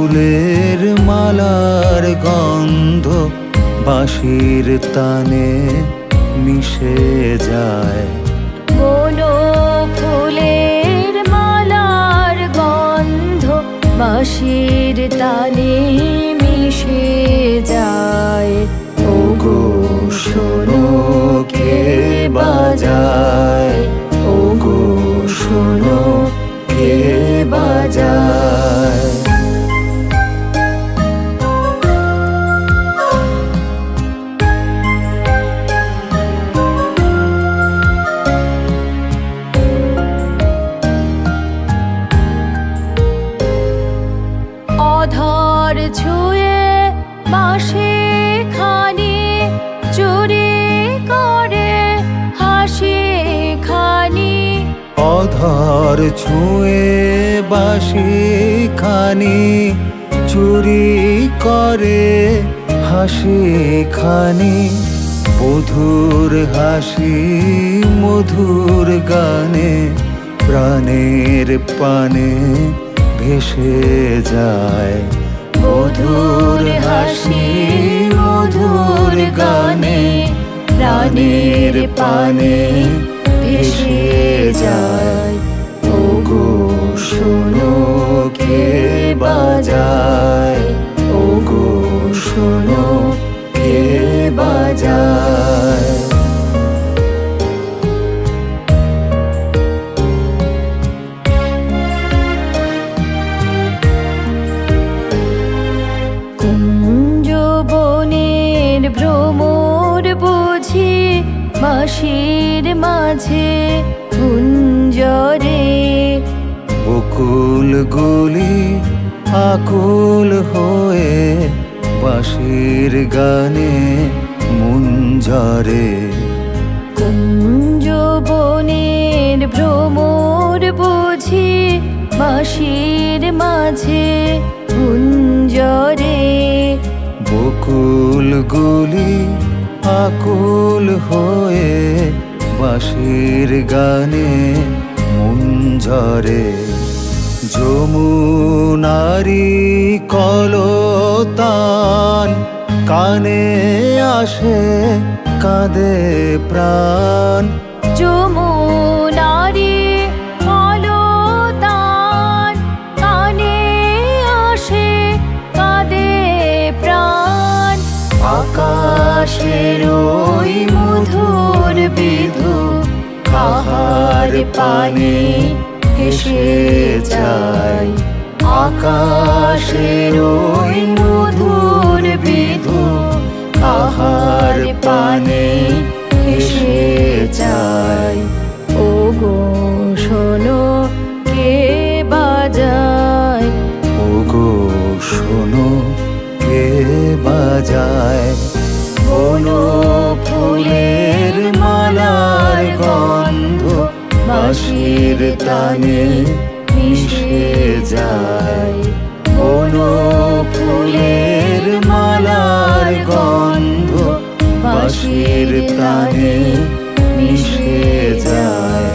ফুলের মালার গন্ধ বাঁশির তানে মিশে যায়। বনো ফুলের মালার গন্ধ বাঁশির তানে মিশে যায়। ওগো শোনো কে বাজায়, ওগো শোনো কে বাজায়। অধর ছুঁয়ে বাঁশি খানি চুরি করে হাসি খানি। অধর ছুঁয়ে বাঁশি খানি চুরি করে হাসি খানি। মধুর হাসি মধুর গানে প্রাণের পানে ভেসে যায়। মধুর হাসি মধুর গানে প্রাণের পানে ভেসে যায়। ওগো শোনো কে বাজায়, ওগো শোনো কে বাজায়। কুঞ্জবনের ভ্রমর বুঝি বাঁশির মাঝে কুঞ্জরে। বকুল গুলি আকুল হয়ে বাঁশির গানে মুঞ্জরে। কুঞ্জবনের ভ্রমর বুঝি বাঁশির মাঝে কুঞ্জরে। বকুল গুলি আকুল হয়ে বাঁশির গানে মুঞ্জরে। যমুনারি কলতান কানে আসে কাঁদে প্রাণ। যমুনারি কলতান কানে আসে কাঁদে প্রাণ। আকাশের ওই মধুর বিধু কাহার পানে ভেসে যায়। আকাশের ওই মধুর বিধু কাহার পানে ভেসে যায়। ওগো শোনো কে বাজায়, ওগো শোনো কে বাজায়। বনো ফুলের মালার গন্ধ বাঁশির তানে মিশে যায়। বনো ফুলের মালার গন্ধ বাঁশির তানে মিশে যায়।